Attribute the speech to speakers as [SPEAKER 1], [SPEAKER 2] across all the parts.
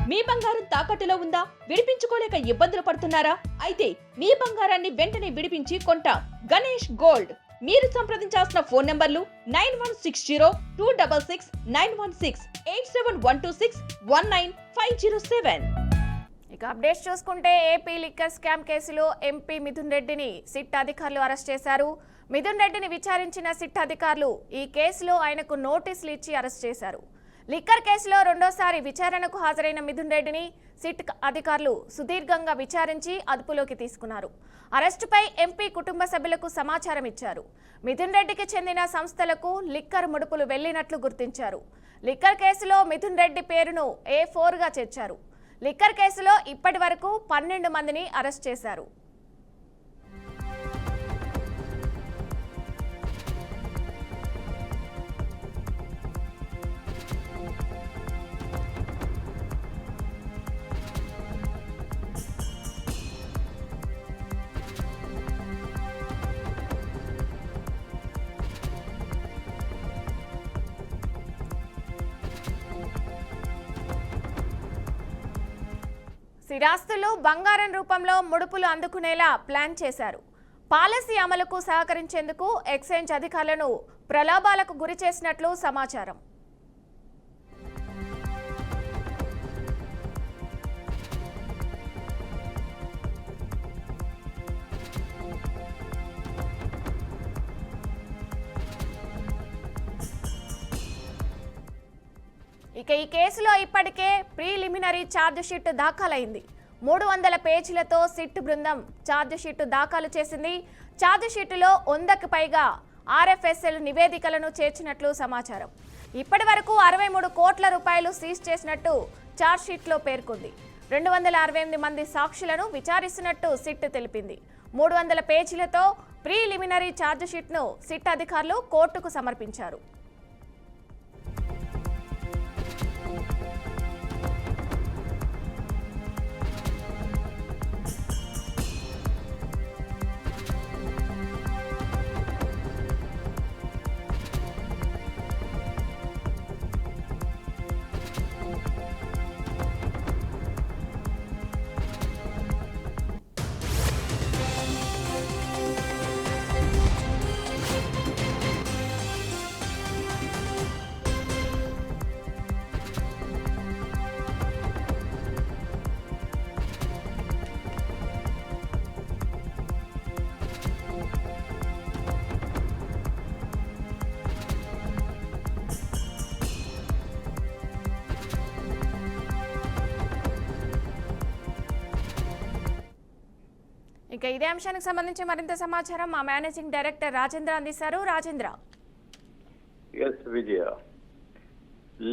[SPEAKER 1] మీ బంగారం తాకట్టులో ఉందా? విడిపించుకోలేక ఇబ్బందులు పడుతున్నారా? అయితే మీ బంగారాన్ని వెంటనే విడిపించి కొంటాం. గణేష్ గోల్డ్. మీరు సంప్రదించాల్సిన ఫోన్ నంబర్లు 9160-266-916, 8712619507.
[SPEAKER 2] ఇక అప్డేట్స్ చూసుకుంటే ఏపీ లిక్కర్ స్కామ్ కేసులో ఎంపీ మిథున్ రెడ్డిని సిట్ అధికారులు అరెస్ట్ చేశారు. మిథున్ రెడ్డిని విచారించిన సిట్ అధికారులు ఈ కేసులో ఆయనకు నోటీసులు ఇచ్చి అరెస్ట్ చేశారు. లిక్కర్ కేసులో రెండోసారి విచారణకు హాజరైన మిథున్ రెడ్డిని సిట్ అధికారులు సుదీర్ఘంగా విచారించి అదుపులోకి తీసుకున్నారు. అరెస్టుపై ఎంపీ కుటుంబ సభ్యులకు సమాచారం ఇచ్చారు. మిథున్ రెడ్డికి చెందిన సంస్థలకు లిక్కర్ ముడుపులు వెళ్లినట్లు గుర్తించారు. లిక్కర్ కేసులో మిథున్ రెడ్డి పేరును A4గా చేర్చారు. లిక్కర్ కేసులో ఇప్పటి వరకు 12 మందిని అరెస్ట్ చేశారు. స్థిరాస్తులు బంగారం రూపంలో ముడుపులు అందుకునేలా ప్లాన్ చేశారు. పాలసీ అమలుకు సహకరించేందుకు ఎక్సైజ్ అధికారులను ప్రలోభాలకు గురి చేసినట్లు సమాచారం. ఇక ఈ కేసులో ఇప్పటికే ప్రీలిమినరీ ఛార్జ్ షీట్ దాఖలైంది. 300 పేజీలతో సిట్ బృందం ఛార్జ్ షీట్ దాఖలు చేసింది. ఛార్జ్ షీటులో 100కి పైగా RFSL నివేదికలను చేర్చినట్లు సమాచారం. ఇప్పటి వరకు 63 కోట్ల రూపాయలు సీజ్ చేసినట్టు ఛార్జ్ షీట్లో పేర్కొంది. 268 మంది సాక్షులను విచారిస్తున్నట్టు సిట్ తెలిపింది. 300 పేజీలతో ప్రీలిమినరీ ఛార్జ్ షీట్ను సిట్ అధికారులు కోర్టుకు సమర్పించారు. ఇక ఇదే అంశానికి సంబంధించి మరింత సమాచారం మా మేనేజింగ్ డైరెక్టర్ రాజేంద్ర అందిస్తారు. రాజేంద్ర.
[SPEAKER 3] విజయ,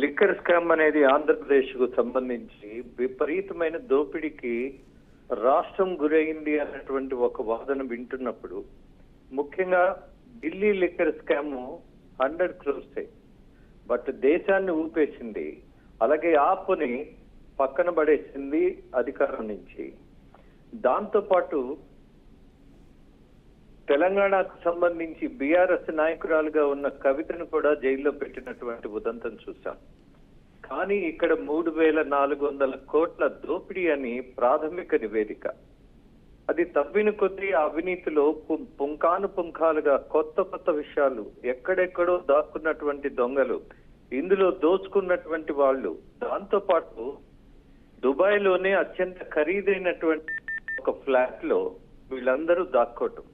[SPEAKER 3] లిక్కర్ స్కామ్ అనేది ఆంధ్రప్రదేశ్ కు సంబంధించి విపరీతమైన దోపిడీకి రాష్ట్రం గురైంది అన్నటువంటి ఒక వాదన వింటున్నప్పుడు, ముఖ్యంగా Delhi liquor scam 100 crores, but దేశాన్ని ఊపేసింది. అలాగే ఆపుని పక్కన పడేసింది అధికారం నుంచి. దాంతో పాటు తెలంగాణకు సంబంధించి బీఆర్ఎస్ నాయకురాలుగా ఉన్న కవితను కూడా జైల్లో పెట్టినటువంటి ఉదంతం చూశాం. కానీ ఇక్కడ 3400 కోట్ల దోపిడీ అని ప్రాథమిక నివేదిక. అది తవ్విన కొద్దీ అవినీతిలో పుంఖాలుగా కొత్త విషయాలు, ఎక్కడెక్కడో దాక్కున్నటువంటి దొంగలు, ఇందులో దోచుకున్నటువంటి వాళ్ళు, దాంతో పాటు దుబాయ్ లోనే అత్యంత ఖరీదైనటువంటి ఒక ఫ్లాట్ లో వీళ్ళందరూ దాక్కోవటం.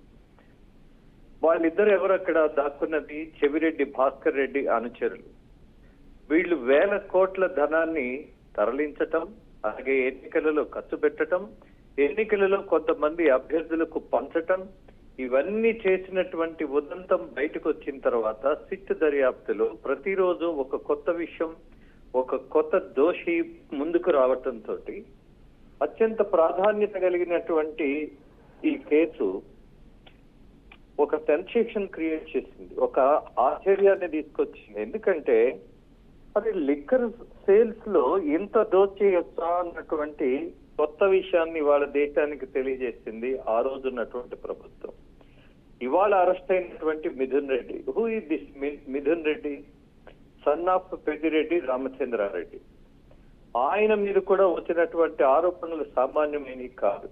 [SPEAKER 3] వాళ్ళిద్దరు ఎవరు అక్కడ దాక్కున్నది? చెవిరెడ్డి భాస్కర్ రెడ్డి అనుచరులు. వీళ్ళు 1000 కోట్ల ధనాన్ని తరలించటం, అలాగే ఎన్నికలలో ఖర్చు పెట్టడం, ఎన్నికలలో కొంతమంది అభ్యర్థులకు పంచటం, ఇవన్నీ చేసినటువంటి ఉదంతం బయటకు వచ్చిన తర్వాత సిట్ దర్యాప్తులో ప్రతిరోజు ఒక కొత్త విషయం, ఒక కొత్త దోషి ముందుకు రావటంతో అత్యంత ప్రాధాన్యత కలిగినటువంటి ఈ కేసు ఒక సెన్సేషన్ క్రియేట్ చేసింది, ఒక ఆశ్చర్యాన్ని తీసుకొచ్చింది. ఎందుకంటే అది లిక్కర్ సేల్స్ లో ఇంత దోచేయొచ్చా అన్నటువంటి కొత్త విషయాన్ని వాళ్ళ దేశానికి తెలియజేసింది ఆ రోజు ఉన్నటువంటి ప్రభుత్వం. ఇవాళ అరెస్ట్ అయినటువంటి Mithun Reddy, who is this Mithun Reddy? Son of Peddireddy Ramachandrareddy. ఆయన మీద కూడా వచ్చినటువంటి ఆరోపణలు సామాన్యమైనవి కాదు.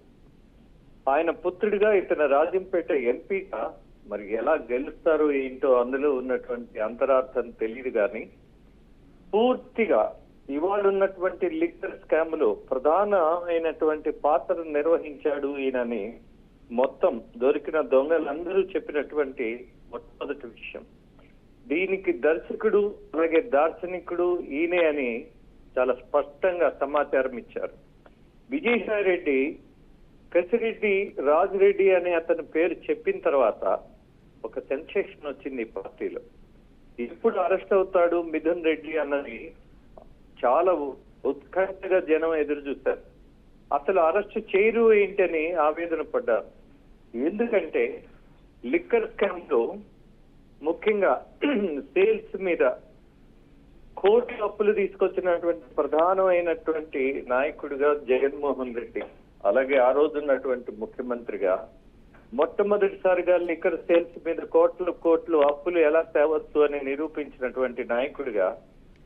[SPEAKER 3] ఆయన పుత్రుడిగా ఇతను రాజంపేట ఎంపీగా మరి ఎలా గెలుస్తారో ఏంటో అందులో ఉన్నటువంటి అంతరార్థం తెలియదు కానీ పూర్తిగా ఇవాళ ఉన్నటువంటి లిక్కర్ స్కామ్ లో ప్రధానమైనటువంటి పాత్ర నిర్వహించాడు ఈయనని మొత్తం దొరికిన దొంగలందరూ చెప్పినటువంటి మొట్టమొదటి విషయం. దీనికి దర్శకుడు అలాగే దార్శనికుడు ఈయనే అని చాలా స్పష్టంగా సమాచారం ఇచ్చారు. విజయసాయి రెడ్డి కసిరెడ్డి రాజిరెడ్డి అనే అతని పేరు చెప్పిన తర్వాత ఒక సెన్సేషన్ వచ్చింది ఈ పార్టీలో. ఎప్పుడు అరెస్ట్ అవుతాడు మిథున్ రెడ్డి అన్నది చాలా ఉత్కంఠగా జనం ఎదురు చూశారు. అసలు అరెస్ట్ చేయరు ఏంటని ఆవేదన పడ్డారు. ఎందుకంటే లిక్కర్ స్కామ్ లో ముఖ్యంగా సేల్స్ మీద కోటి అప్పులు తీసుకొచ్చినటువంటి ప్రధానమైనటువంటి నాయకుడిగా జగన్మోహన్ రెడ్డి, అలాగే ఆ రోజు ఉన్నటువంటి ముఖ్యమంత్రిగా మొట్టమొదటిసారిగా లిక్కర్ సేల్స్ మీద కోట్లు అప్పులు ఎలా తేవచ్చు అని నిరూపించినటువంటి నాయకుడిగా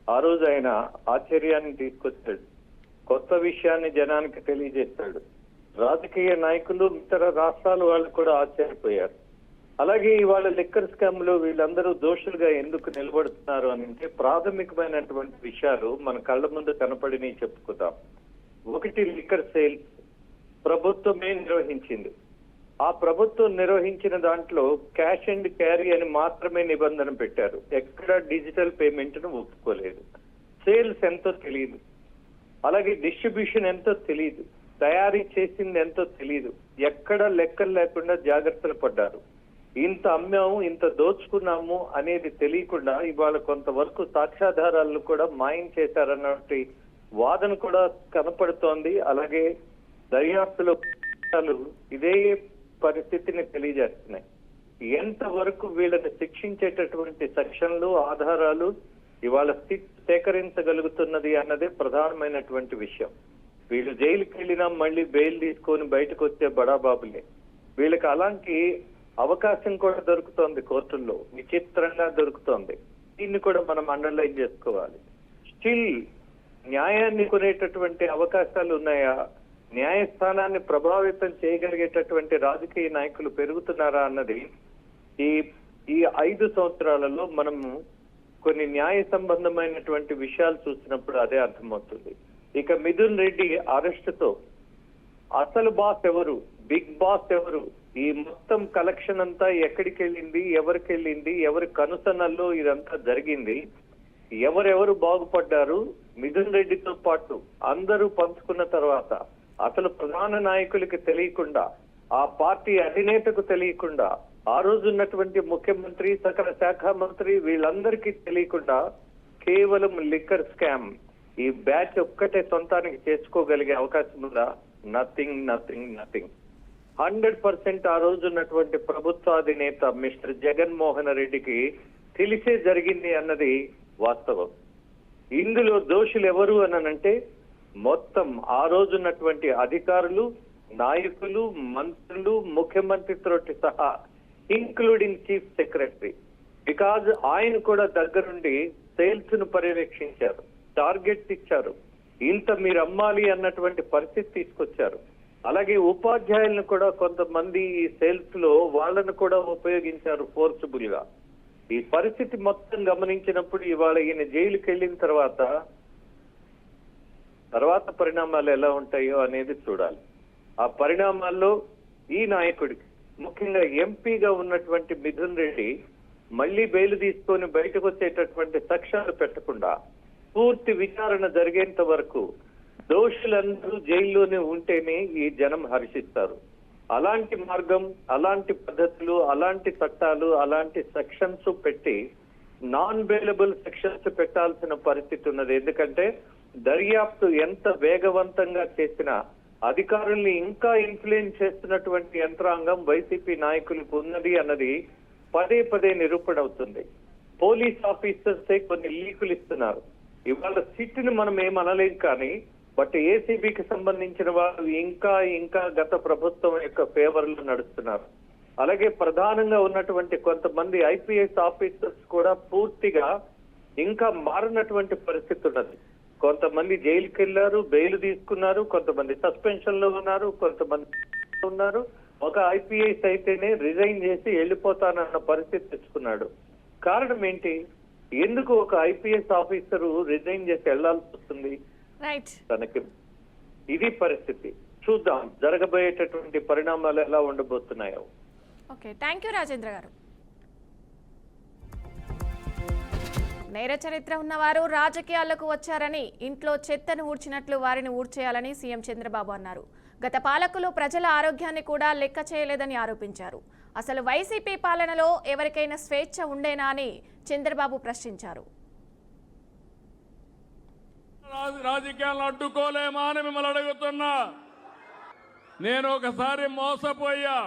[SPEAKER 3] ఆ రోజు ఆయన ఆశ్చర్యాన్ని తీసుకొచ్చాడు. కొత్త విషయాన్ని జనానికి తెలియజేస్తాడు. రాజకీయ నాయకులు ఇతర రాష్ట్రాల వాళ్ళు కూడా ఆశ్చర్యపోయారు. అలాగే ఇవాళ లిక్కర్ స్కామ్ లో వీళ్ళందరూ దోషులుగా ఎందుకు నిలబడుతున్నారు అని అంటే ప్రాథమికమైనటువంటి విషయాలు మన కళ్ళ ముందు కనపడిని చెప్పుకుందాం. ఒకటి, లిక్కర్ సేల్స్ ప్రభుత్వమే నిర్వహించింది. ఆ ప్రభుత్వం నిర్వహించిన దాంట్లో క్యాష్ అండ్ క్యారీ అని మాత్రమే నిబంధన పెట్టారు. ఎక్కడ డిజిటల్ పేమెంట్ ను ఒప్పుకోలేదు. సేల్స్ ఎంతో తెలియదు, అలాగే డిస్ట్రిబ్యూషన్ ఎంతో తెలియదు, తయారీ చేసింది ఎంతో తెలియదు. ఎక్కడ లెక్కలు లేకుండా జాగ్రత్తలు పడ్డారు. ఇంత అమ్మాము, ఇంత దోచుకున్నాము అనేది తెలియకుండా ఇవాళ కొంతవరకు సాక్ష్యాధారాలను కూడా మాయం చేశారన్నటువంటి వాదన కూడా కనపడుతోంది. అలాగే దర్యాప్తులో ఇదే పరిస్థితిని తెలియజేస్తున్నాయి. ఎంతవరకు వీళ్ళని శిక్షించేటటువంటి సెక్షన్లు, ఆధారాలు ఇవాళ సేకరించగలుగుతున్నది అన్నదే ప్రధానమైనటువంటి విషయం. వీళ్ళు జైలుకి వెళ్ళినా మళ్ళీ బెయిల్ తీసుకొని బయటకు వచ్చే బడాబాబులే. వీళ్ళకి అలాంటి అవకాశం కూడా దొరుకుతోంది కోర్టుల్లో, విచిత్రంగా దొరుకుతోంది. దీన్ని కూడా మనం అండర్లైన్ చేసుకోవాలి. స్టిల్ న్యాయాన్ని కొనేటటువంటి అవకాశాలు ఉన్నాయా? న్యాయస్థానాన్ని ప్రభావితం చేయగలిగేటటువంటి రాజకీయ నాయకులు పెరుగుతున్నారా అన్నది ఈ 5 సంవత్సరాలలో మనము కొన్ని న్యాయ సంబంధమైనటువంటి విషయాలు చూసినప్పుడు అదే అర్థమవుతుంది. ఇక మిథున్ రెడ్డి అరెస్టుతో అసలు బాస్ ఎవరు, బిగ్ బాస్ ఎవరు, ఈ మొత్తం కలెక్షన్ అంతా ఎక్కడికి వెళ్ళింది, ఎవరికి వెళ్ళింది, ఎవరి కనుసన్నల్లో ఇదంతా జరిగింది, ఎవరెవరు బాగుపడ్డారు, మిథున్ రెడ్డితో పాటు అందరూ పంచుకున్న తర్వాత అసలు ప్రధాన నాయకులకి తెలియకుండా, ఆ పార్టీ అధినేతకు తెలియకుండా, ఆ రోజు ఉన్నటువంటి ముఖ్యమంత్రి, సకల శాఖ మంత్రి వీళ్ళందరికీ తెలియకుండా కేవలం లిక్కర్ స్కామ్ ఈ బ్యాచ్ ఒక్కటే సొంతానికి చేసుకోగలిగే అవకాశం ఉందా? నథింగ్. 100% ఆ రోజు ఉన్నటువంటి ప్రభుత్వ అధినేత మిస్టర్ జగన్మోహన్ రెడ్డికి తెలిసే జరిగింది అన్నది వాస్తవం. ఇందులో దోషులు ఎవరు అనంటే మొత్తం ఆ రోజున్నటువంటి అధికారులు, నాయకులు, మంత్రులు, ముఖ్యమంత్రితో సహా ఇంక్లూడింగ్ చీఫ్ సెక్రటరీ. బికాజ్ ఆయన కూడా దగ్గరుండి సేల్స్ ను పర్యవేక్షించారు, టార్గెట్స్ ఇచ్చారు, ఇంత మీరు అమ్మాలి అన్నటువంటి పరిస్థితి తీసుకొచ్చారు. అలాగే ఉపాధ్యాయులను కూడా కొంతమంది ఈ సేల్స్ లో వాళ్ళను కూడా ఉపయోగించారు ఫోర్సుబుల్ గా. ఈ పరిస్థితి మొత్తం గమనించినప్పుడు ఇవాళ ఈయన జైలుకి వెళ్ళిన తర్వాత పరిణామాలు ఎలా ఉంటాయో అనేది చూడాలి. ఆ పరిణామాల్లో ఈ నాయకుడికి ముఖ్యంగా ఎంపీగా ఉన్నటువంటి మిథున్ రెడ్డి మళ్ళీ బెయిల్ తీసుకొని బయటకు వచ్చేటటువంటి సాక్ష్యాలు పెట్టకుండా పూర్తి విచారణ జరిగేంత వరకు దోషులందరూ జైల్లోనే ఉంటేనే ఈ జనం హర్షిస్తారు. అలాంటి మార్గం, అలాంటి పద్ధతులు, అలాంటి చట్టాలు, అలాంటి సెక్షన్స్ పెట్టి నాన్ బెయిలబుల్ సెక్షన్స్ పెట్టాల్సిన పరిస్థితి ఉన్నది. ఎందుకంటే దర్యాప్తు ఎంత వేగవంతంగా చేసినా అధికారుల్ని ఇంకా ఇన్ఫ్లుయెన్స్ చేస్తున్నటువంటి యంత్రాంగం వైసీపీ నాయకులకు ఉన్నది అన్నది పదే నిరూపణ అవుతుంది. పోలీస్ ఆఫీసర్సే కొన్ని లీకులు ఇస్తున్నారు. ఇవాళ సిట్ని మనం ఏమనలేం కానీ బట్ ఏసీబీకి సంబంధించిన వాళ్ళు ఇంకా గత ప్రభుత్వం యొక్క ఫేవర్ లో నడుస్తున్నారు. అలాగే ప్రధానంగా ఉన్నటువంటి కొంతమంది ఐపీఎస్ ఆఫీసర్స్ కూడా పూర్తిగా ఇంకా మారినటువంటి పరిస్థితి ఉన్నది. కొంతమంది జైలుకి వెళ్ళారు, బెయిల్ తీసుకున్నారు, కొంతమంది సస్పెన్షన్ లో ఉన్నారు, కొంతమంది ఉన్నారు. ఒక ఐపీఎస్ అయితేనే రిజైన్ చేసి వెళ్ళిపోతానన్న పరిస్థితి తెచ్చుకున్నాడు. కారణం ఏంటి? ఎందుకు ఒక ఐపీఎస్ ఆఫీసరు రిజైన్ చేసి వెళ్లాల్సి వస్తుంది?
[SPEAKER 2] రైట్.
[SPEAKER 3] తనకి ఇది పరిస్థితి. చూద్దాం జరగబోయేటటువంటి పరిణామాలు ఎలా ఉండబోతున్నాయో.
[SPEAKER 2] ఓకే, థ్యాంక్ యూ రాజేంద్ర గారు. నేర చరిత్ర ఉన్నవారు రాజకీయాలకు వచ్చారని ఇంట్లో చెత్తను ఊడ్చినట్లు వారిని ఊడ్చేయాలని సీఎం చంద్రబాబు అన్నారు. గత పాలకులు ప్రజల ఆరోగ్యాన్ని కూడా లెక్క చేయలేదని ఆరోపించారు. అసలు వైసీపీ పాలనలో ఎవరికైనా స్వేచ్ఛ ఉండేనా అని చంద్రబాబు ప్రశ్నించారు.
[SPEAKER 4] రాజకీయాలను అడ్డుకోలేమా అని మిమ్మల్ని అడుగుతున్నా. నేను ఒకసారి మోసపోయా.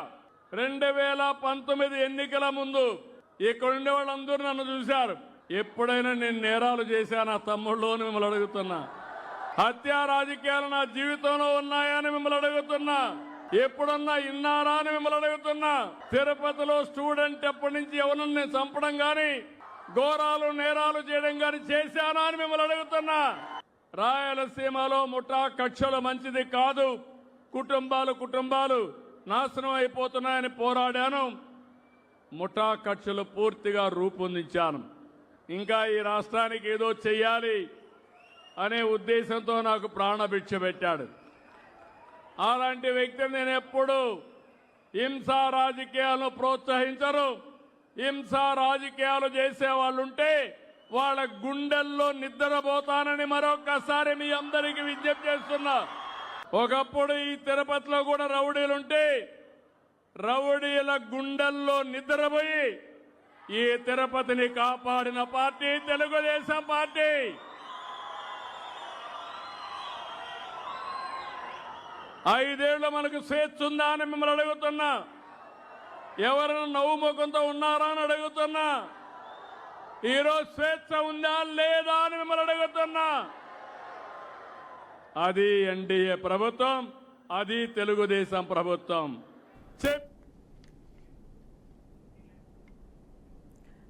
[SPEAKER 4] 2019 ఎన్నికల ముందు ఇక్కడ ఉండే వాళ్ళందరూ నన్ను చూశారు. ఎప్పుడైనా నేను నేరాలు చేశానా తమ్ముళ్ళు అని మిమ్మల్ని అడుగుతున్నా. హత్యా రాజకీయాలు నా జీవితంలో ఉన్నాయని మిమ్మల్ని అడుగుతున్నా. ఎప్పుడన్నా ఇన్నారా అని మిమ్మల్ని అడుగుతున్నా. తిరుపతిలో స్టూడెంట్ ఎప్పటి నుంచి ఎవరిని చంపడం గాని ఘోరాలు నేరాలు చేయడం గాని చేశానా అని మిమ్మల్ని అడుగుతున్నా. రాయలసీమలో ముఠా కక్షలు మంచిది కాదు, కుటుంబాలు నాశనం అయిపోతున్నాయని పోరాడాను. ముఠా కక్షలు పూర్తిగా రూపొందించాను. ఇంకా ఈ రాష్ట్రానికి ఏదో చెయ్యాలి అనే ఉద్దేశంతో నాకు ప్రాణభిక్ష పెట్టాడు. అలాంటి వ్యక్తిని నేను ఎప్పుడు హింసా రాజకీయాలను ప్రోత్సహించరు. హింసా రాజకీయాలు చేసే వాళ్ళుంటే వాళ్ళ గుండెల్లో నిద్రపోతానని మరొక్కసారి మీ అందరికీ విజ్ఞప్తి చేస్తున్నా. ఒకప్పుడు ఈ తిరుపతిలో కూడా రౌడీలుంటే రౌడీల గుండెల్లో నిద్రపోయి ఈ తిరుపతిని కాపాడిన పార్టీ తెలుగుదేశం పార్టీ. ఐదేళ్లు మనకు స్వేచ్ఛ ఉందా అని మిమ్మల్ని అడుగుతున్నా. ఎవరైనా నవ్వు ముఖంతో ఉన్నారా అని అడుగుతున్నా. ఈరోజు స్వేచ్ఛ ఉందా లేదా అని మిమ్మల్ని అడుగుతున్నా. అది ఎన్డీఏ ప్రభుత్వం, అది తెలుగుదేశం ప్రభుత్వం.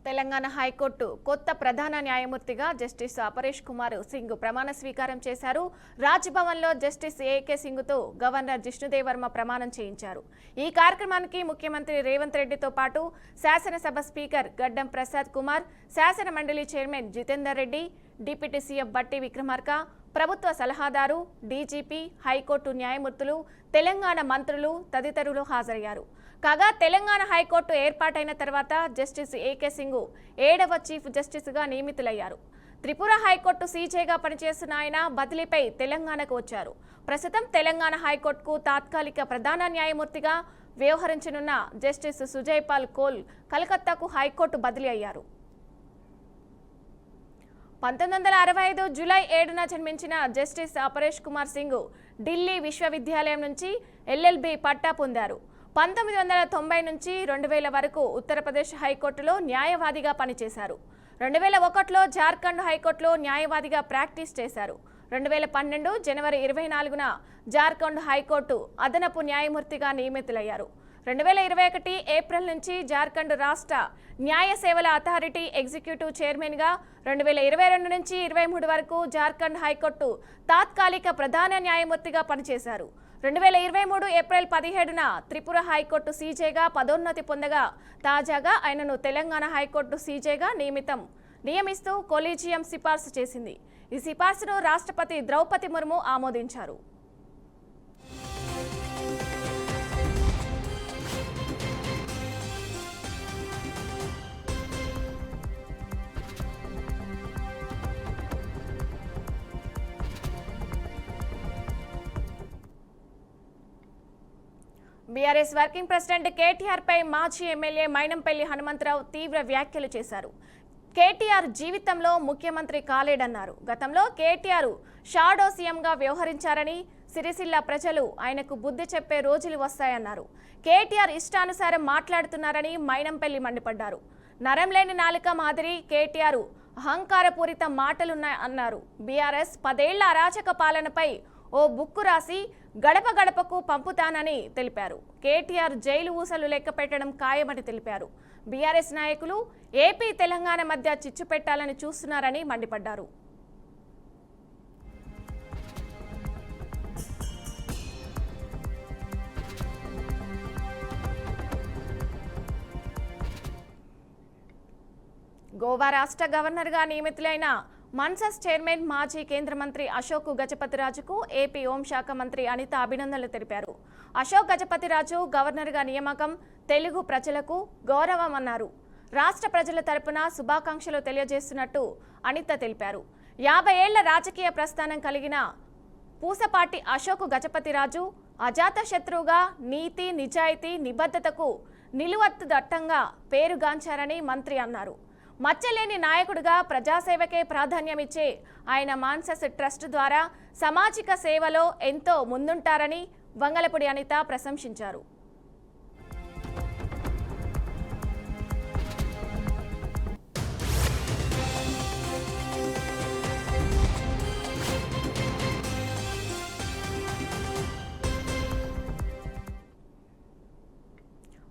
[SPEAKER 2] తెలంగాణ హైకోర్టు కొత్త ప్రధాన న్యాయమూర్తిగా జస్టిస్ అపరేష్ కుమార్ సింగ్ ప్రమాణ స్వీకారం చేశారు. రాజ్భవన్లో జస్టిస్ ఏకే సింగ్తో గవర్నర్ జిష్ణుదేవ్ వర్మ ప్రమాణం చేయించారు. ఈ కార్యక్రమానికి ముఖ్యమంత్రి రేవంత్ రెడ్డితో పాటు శాసనసభ స్పీకర్ గడ్డం ప్రసాద్ కుమార్, శాసన మండలి chairman Jithender Reddy, deputy CM Bhatti Vikramarka, ప్రభుత్వ సలహాదారు, డీజీపీ, హైకోర్టు న్యాయమూర్తులు, తెలంగాణ మంత్రులు తదితరులు హాజరయ్యారు. కాగా తెలంగాణ హైకోర్టు ఏర్పాటైన తర్వాత జస్టిస్ ఏకే సింగ్ 7వ చీఫ్ జస్టిస్గా నియమితులయ్యారు. త్రిపుర హైకోర్టు సీజేగా పనిచేస్తున్న ఆయన బదిలీపై తెలంగాణకు వచ్చారు. ప్రస్తుతం తెలంగాణ హైకోర్టుకు తాత్కాలిక ప్రధాన న్యాయమూర్తిగా వ్యవహరించనున్న జస్టిస్ సుజయ్ పాల్ కోల్ కలకత్తాకు హైకోర్టు బదిలీ అయ్యారు. 1965 జూలై 7న జన్మించిన జస్టిస్ అపరేష్ కుమార్ సింగ్ ఢిల్లీ విశ్వవిద్యాలయం నుంచి ఎల్ఎల్బి పట్టా పొందారు. 1990 నుంచి 2000 వరకు ఉత్తరప్రదేశ్ హైకోర్టులో న్యాయవాదిగా పనిచేశారు. 2001లో జార్ఖండ్ హైకోర్టులో న్యాయవాదిగా ప్రాక్టీస్ చేశారు. 2012 జనవరి 24న జార్ఖండ్ హైకోర్టు అదనపు న్యాయమూర్తిగా నియమితులయ్యారు. 2021 ఏప్రిల్ నుంచి జార్ఖండ్ రాష్ట్ర న్యాయ సేవల అథారిటీ ఎగ్జిక్యూటివ్ చైర్మన్గా, 2022 నుంచి 23 వరకు జార్ఖండ్ హైకోర్టు తాత్కాలిక ప్రధాన న్యాయమూర్తిగా పనిచేశారు. 2023 ఏప్రిల్ 17న త్రిపుర హైకోర్టు సీజేగా పదోన్నతి పొందగా తాజాగా ఆయనను తెలంగాణ హైకోర్టు సీజేగా నియమిస్తూ కొలీజియం సిఫార్సు చేసింది. ఈ సిఫార్సును రాష్ట్రపతి ద్రౌపది ముర్ము ఆమోదించారు. బీఆర్ఎస్ వర్కింగ్ ప్రెసిడెంట్ కేటీఆర్ పై మాజీ ఎమ్మెల్యే మైనంపల్లి హనుమంతరావు తీవ్ర వ్యాఖ్యలు చేశారు. కేటీఆర్ జీవితంలో ముఖ్యమంత్రి కాలేడన్నారు. గతంలో కేటీఆర్ షాడో సీఎంగా వ్యవహరించారని, సిరిసిల్ల ప్రజలు ఆయనకు బుద్ధి చెప్పే రోజులు వస్తాయన్నారు. కేటీఆర్ ఇష్టానుసారం మాట్లాడుతున్నారని మైనంపల్లి మండిపడ్డారు. నరం లేని నాలుక మాదిరి కేటీఆర్ అహంకారపూరిత మాటలున్నాయన్నారు. బీఆర్ఎస్ 10 ఏళ్ల అరాచక పాలనపై ఓ బుక్కు రాసి గడప గడపకు పంపుతానని తెలిపారు. కేటీఆర్ జైలు ఊసలు లెక్క పెట్టడం ఖాయమని తెలిపారు. బీఆర్ఎస్ నాయకులు ఏపీ తెలంగాణ మధ్య చిచ్చు పెట్టాలని చూస్తున్నారని మండిపడ్డారు. గోవా రాష్ట్ర గవర్నర్గా నియమితులైన మన్సస్ చైర్మన్ మాజీ కేంద్ర మంత్రి అశోక్ గజపతిరాజుకు ఏపీ హోంశాఖ మంత్రి అనిత అభినందనలు తెలిపారు. అశోక్ గజపతిరాజు గవర్నర్గా నియామకం తెలుగు ప్రజలకు గౌరవమన్నారు. రాష్ట్ర ప్రజల తరపున శుభాకాంక్షలు తెలియజేస్తున్నట్టు అనిత తెలిపారు. 50 ఏళ్ల రాజకీయ ప్రస్థానం కలిగిన పూసపాటి అశోక్ గజపతిరాజు అజాత శత్రువుగా నీతి, నిజాయితీ, నిబద్ధతకు నిలువెత్తుదట్టంగా పేరుగాంచారని మంత్రి అన్నారు. మచ్చలేని నాయకుడిగా ప్రజాసేవకే ప్రాధాన్యమిచ్చే ఆయన మాన్సస్ ట్రస్ట్ ద్వారా సామాజిక సేవలో ఎంతో ముందుంటారని వంగలపూడి అనిత ప్రశంసించారు.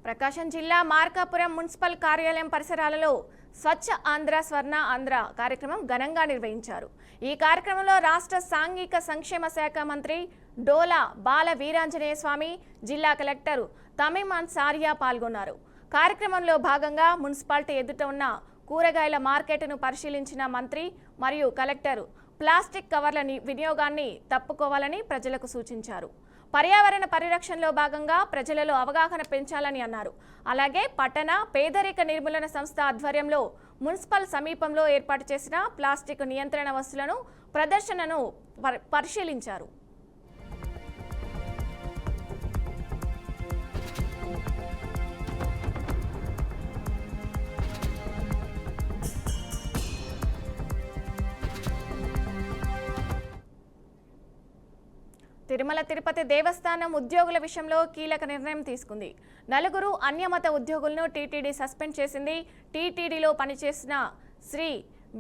[SPEAKER 2] ప్రకాశం జిల్లా మార్కాపురం మున్సిపల్ కార్యాలయం పరిసరాలలో స్వచ్ఛ ఆంధ్ర స్వర్ణ ఆంధ్ర కార్యక్రమం ఘనంగా నిర్వహించారు. ఈ కార్యక్రమంలో రాష్ట్ర సాంఘిక సంక్షేమ శాఖ మంత్రి డోలా బాల వీరాంజనేయ స్వామి, జిల్లా కలెక్టర్ తమీమ్ అన్సారియా పాల్గొన్నారు. కార్యక్రమంలో భాగంగా మున్సిపాలిటీ ఎదుట ఉన్న కూరగాయల మార్కెట్ను పరిశీలించిన మంత్రి మరియు కలెక్టర్ ప్లాస్టిక్ కవర్ల వినియోగాన్ని తప్పుకోవాలని ప్రజలకు సూచించారు. పర్యావరణ పరిరక్షణలో భాగంగా ప్రజలలో అవగాహన పెంచాలని అన్నారు. అలాగే పట్టణ పేదరిక నిర్మూలన సంస్థ ఆధ్వర్యంలో మున్సిపల్ సమీపంలో ఏర్పాటు చేసిన ప్లాస్టిక్ నియంత్రణ వస్తువులను ప్రదర్శనను పరిశీలించారు. తిరుమల తిరుపతి దేవస్థానం ఉద్యోగుల విషయంలో కీలక నిర్ణయం తీసుకుంది. 4 అన్యమత ఉద్యోగులను టీటీడీ సస్పెండ్ చేసింది. టీటీడీలో పనిచేసిన Shri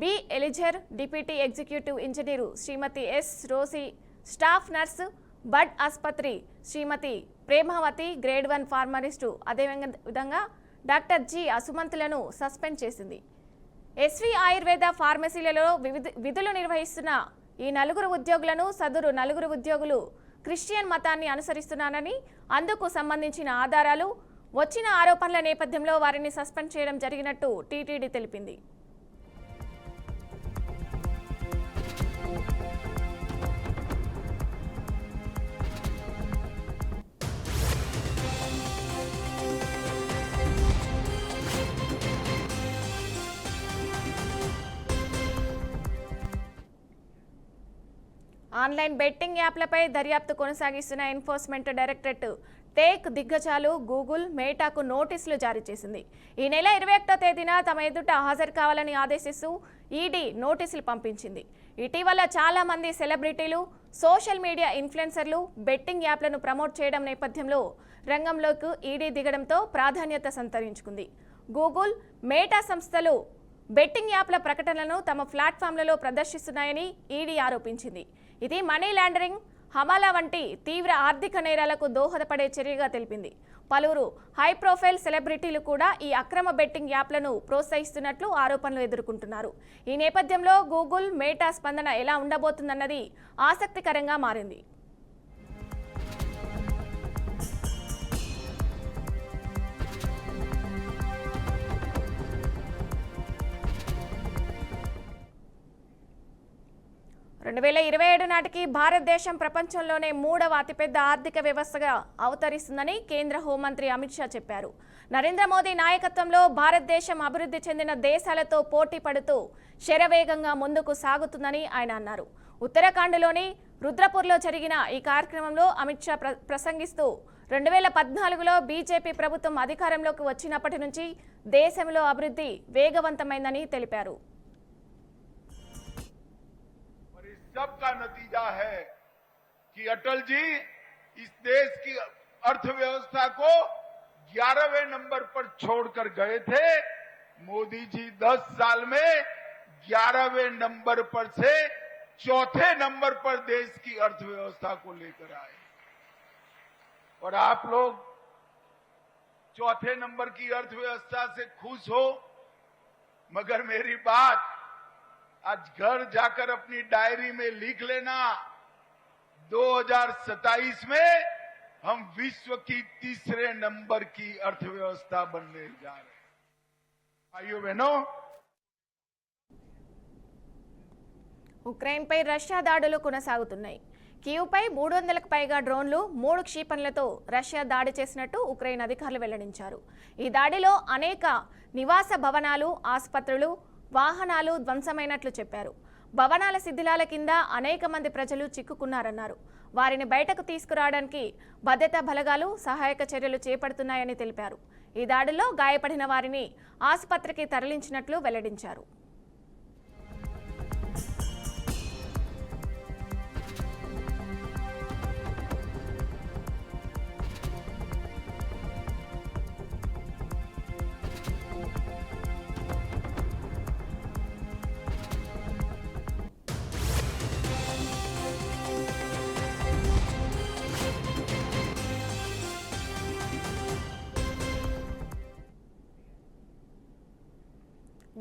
[SPEAKER 2] B Eliezer, deputy executive engineer Shrimati S Rosy, staff nurse బడ్ ఆసుపత్రి శ్రీమతి ప్రేమావతి, గ్రేడ్ 1 ఫార్మసిస్టు అదేవిధంగా డాక్టర్ జి అసుమంతులను సస్పెండ్ చేసింది. ఎస్వి ఆయుర్వేద ఫార్మసీలలో విధులు నిర్వహిస్తున్న ఈ 4 ఉద్యోగులను సదరు 4 ఉద్యోగులు క్రిస్టియన్ మతాన్ని అనుసరిస్తున్నారని, అందుకు సంబంధించిన ఆధారాలు వచ్చిన ఆరోపణల నేపథ్యంలో వారిని సస్పెండ్ చేయడం జరిగినట్టు టీటీడీ తెలిపింది. ఆన్లైన్ బెట్టింగ్ యాప్లపై దర్యాప్తు కొనసాగిస్తున్న ఎన్ఫోర్స్మెంట్ డైరెక్టరేట్ టేక్ దిగ్గజాలు గూగుల్, మేటాకు నోటీసులు జారీ చేసింది. ఈ నెల 21వ తేదీన తమ ఎదుట హాజరు కావాలని ఆదేశిస్తూ ఈడీ నోటీసులు పంపించింది. ఇటీవల చాలా మంది సెలబ్రిటీలు, సోషల్ మీడియా ఇన్ఫ్లుయెన్సర్లు బెట్టింగ్ యాప్లను ప్రమోట్ చేయడం నేపథ్యంలో రంగంలోకి ఈడీ దిగడంతో ప్రాధాన్యత సంతరించుకుంది. గూగుల్, మేటా సంస్థలు బెట్టింగ్ యాప్ల ప్రకటనలను తమ ప్లాట్ఫామ్లలో ప్రదర్శిస్తున్నాయని ఈడీ ఆరోపించింది. ఇది మనీ లాండరింగ్, హవాలా వంటి తీవ్ర ఆర్థిక నేరాలకు దోహదపడే చర్యగా తెలిపింది. పలువురు హై ప్రొఫైల్ సెలబ్రిటీలు కూడా ఈ అక్రమ బెట్టింగ్ యాప్లను ప్రోత్సహిస్తున్నట్లు ఆరోపణలు ఎదుర్కొంటున్నారు. ఈ నేపథ్యంలో గూగుల్, మేటా స్పందన ఎలా ఉండబోతుందన్నది ఆసక్తికరంగా మారింది. రెండు 2027 నాటికి భారతదేశం ప్రపంచంలోనే 3వ అతిపెద్ద ఆర్థిక వ్యవస్థగా అవతరిస్తుందని కేంద్ర హోంమంత్రి అమిత్ షా చెప్పారు. నరేంద్ర మోదీ నాయకత్వంలో భారతదేశం అభివృద్ధి చెందిన దేశాలతో పోటీ పడుతూ శరవేగంగా ముందుకు సాగుతుందని ఆయన అన్నారు. ఉత్తరాఖండ్లోని రుద్రపూర్లో జరిగిన ఈ కార్యక్రమంలో అమిత్ షా ప్రసంగిస్తూ 2014లో బీజేపీ ప్రభుత్వం అధికారంలోకి వచ్చినప్పటి నుంచి దేశంలో అభివృద్ధి వేగవంతమైందని తెలిపారు.
[SPEAKER 5] सबका नतीजा है कि अटल जी इस देश की अर्थव्यवस्था को 11वें नंबर पर छोड़कर गए थे. मोदी जी 10 साल में 11वें नंबर पर से चौथे नंबर पर देश की अर्थव्यवस्था को लेकर आए और आप लोग चौथे नंबर की अर्थव्यवस्था से खुश हो, मगर मेरी बात आज घर जाकर अपनी डायरी में लिख लेना, 2027 में हम विश्व की 3रे नंबर की अर्थव्यवस्था बनने जा रहे हैं. भाइयों बहनों,
[SPEAKER 2] ఉక్రెయిన్పై రష్యా దాడులు కొనసాగుతున్నాయి. కీవ్పై 300కు పైగా డ్రోన్లు 3 క్షిపణులతో రష్యా దాడి చేసినట్టు ఉక్రెయిన్ అధికారులు వెల్లడించారు. ఈ దాడిలో అనేక నివాస భవనాలు, ఆసుపత్రులు, వాహనాలు ధ్వంసమైనట్లు చెప్పారు. భవనాల శిథిలాల కింద అనేక మంది ప్రజలు చిక్కుకున్నారన్నారు. వారిని బయటకు తీసుకురావడానికి భద్రతా బలగాలు సహాయక చర్యలు చేపడుతున్నాయని తెలిపారు. ఈ దాడిలో గాయపడిన వారిని ఆసుపత్రికి తరలించినట్లు వెల్లడించారు.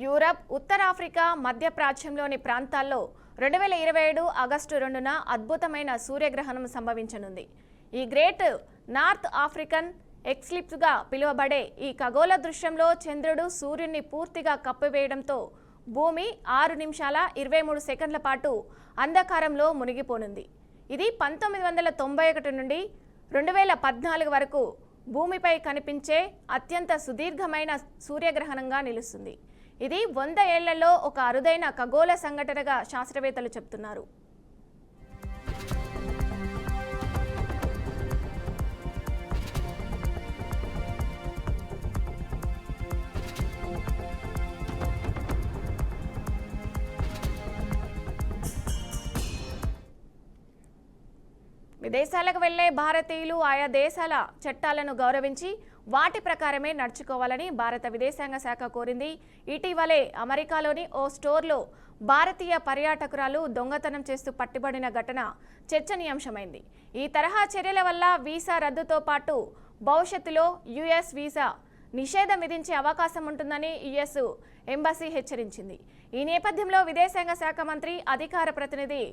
[SPEAKER 2] యూరప్, ఉత్తరాఫ్రికా, మధ్యప్రాచ్యంలోని ప్రాంతాల్లో 2027 ఆగస్టు 2న అద్భుతమైన సూర్యగ్రహణం సంభవించనుంది. ఈ గ్రేట్ నార్త్ ఆఫ్రికన్ ఎక్లిప్స్గా పిలువబడే ఈ ఖగోళ దృశ్యంలో చంద్రుడు సూర్యుని పూర్తిగా కప్పివేయడంతో భూమి 6 నిమిషాల 23 సెకండ్ల పాటు అంధకారంలో మునిగిపోనుంది. ఇది 1991 నుండి 2014 వరకు భూమిపై కనిపించే అత్యంత సుదీర్ఘమైన సూర్యగ్రహణంగా నిలుస్తుంది. ఇది 100 ఏళ్లలో ఒక అరుదైన ఖగోళ సంఘటనగా శాస్త్రవేత్తలు చెబుతున్నారు. విదేశాలకు వెళ్లే భారతీయులు ఆయా దేశాల చట్టాలను గౌరవించి వాటి ప్రకారమే నడుచుకోవాలని భారత విదేశాంగ శాఖ కోరింది. ఇటీవలే అమెరికాలోని ఓ స్టోర్లో భారతీయ పర్యాటకురాలు దొంగతనం చేస్తూ పట్టుబడిన ఘటన చర్చనీయాంశమైంది. ఈ తరహా చర్యల వల్ల వీసా రద్దుతో పాటు భవిష్యత్తులో యుఎస్ వీసా నిషేధం విధించే అవకాశం ఉంటుందని యుఎస్ ఎంబసీ హెచ్చరించింది. ఈ నేపథ్యంలో విదేశాంగ శాఖ మంత్రి అధికార ప్రతినిధి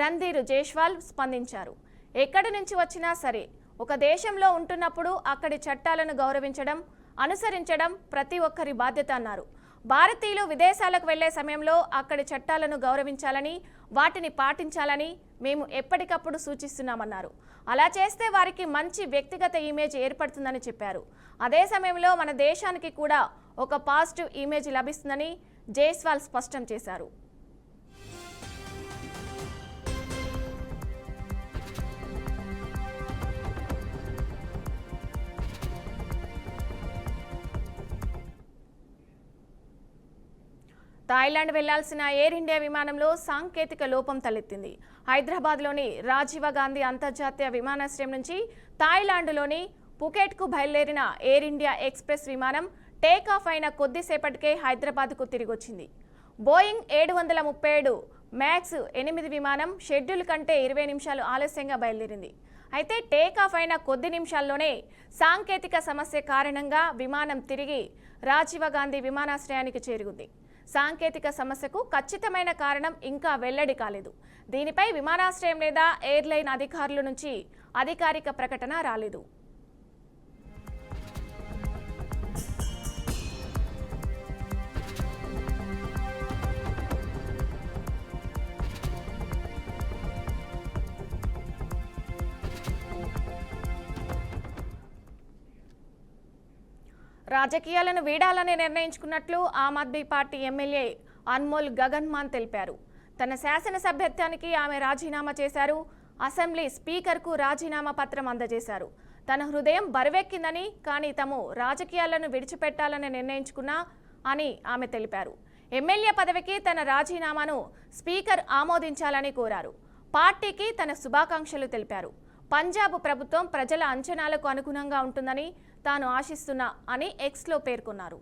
[SPEAKER 2] రణ్ధీర్ జైస్వాల్ స్పందించారు. ఎక్కడి నుంచి వచ్చినా సరే ఒక దేశంలో ఉంటున్నప్పుడు అక్కడి చట్టాలను గౌరవించడం, అనుసరించడం ప్రతి ఒక్కరి బాధ్యత అన్నారు. భారతీయులు విదేశాలకు వెళ్లే సమయంలో అక్కడి చట్టాలను గౌరవించాలని, వాటిని పాటించాలని మేము ఎప్పటికప్పుడు సూచిస్తున్నామన్నారు. అలా చేస్తే వారికి మంచి వ్యక్తిగత ఇమేజ్ ఏర్పడుతుందని చెప్పారు. అదే సమయంలో మన దేశానికి కూడా ఒక పాజిటివ్ ఇమేజ్ లభిస్తుందని జైస్వాల్ స్పష్టం చేశారు. థాయిలాండ్ వెళ్లాల్సిన ఎయిర్ ఇండియా విమానంలో సాంకేతిక లోపం తలెత్తింది. హైదరాబాద్లోని రాజీవ్ గాంధీ అంతర్జాతీయ విమానాశ్రయం నుంచి థాయిలాండ్లోని పుకెట్కు బయలుదేరిన ఎయిర్ ఇండియా ఎక్స్ప్రెస్ విమానం టేకాఫ్ అయిన కొద్దిసేపటికే హైదరాబాద్కు తిరిగొచ్చింది. బోయింగ్ 737 మ్యాక్స్ 8 విమానం షెడ్యూల్ కంటే 20 నిమిషాలు ఆలస్యంగా బయలుదేరింది. అయితే టేకాఫ్ అయిన కొద్ది నిమిషాల్లోనే సాంకేతిక సమస్య కారణంగా విమానం తిరిగి రాజీవ్ గాంధీ విమానాశ్రయానికి చేరుకుంది. సాంకేతిక సమస్యకు ఖచ్చితమైన కారణం ఇంకా వెల్లడి కాలేదు. దీనిపై విమానాశ్రయం లేదా ఎయిర్లైన్ అధికారుల నుంచి అధికారిక ప్రకటన రాలేదు. రాజకీయాలను వీడాలని నిర్ణయించుకున్నట్లు ఆమ్ ఆద్మీ పార్టీ ఎమ్మెల్యే అన్మోల్ గగన్మాన్ తెలిపారు. తన శాసనసభ్యత్వానికి ఆమె రాజీనామా చేశారు. అసెంబ్లీ స్పీకర్కు రాజీనామా పత్రం అందజేశారు. తన హృదయం బరువెక్కిందని, కానీ తాము రాజకీయాలను విడిచిపెట్టాలని నిర్ణయించుకున్నా అని ఆమె తెలిపారు. ఎమ్మెల్యే పదవికి తన రాజీనామాను స్పీకర్ ఆమోదించాలని కోరారు. పార్టీకి తన శుభాకాంక్షలు తెలిపారు. పంజాబ్ ప్రభుత్వం ప్రజల అంచనాలకు అనుగుణంగా ఉంటుందని తాను ఆశిస్తున్నా అని ఎక్స్లో పేర్కొన్నారు.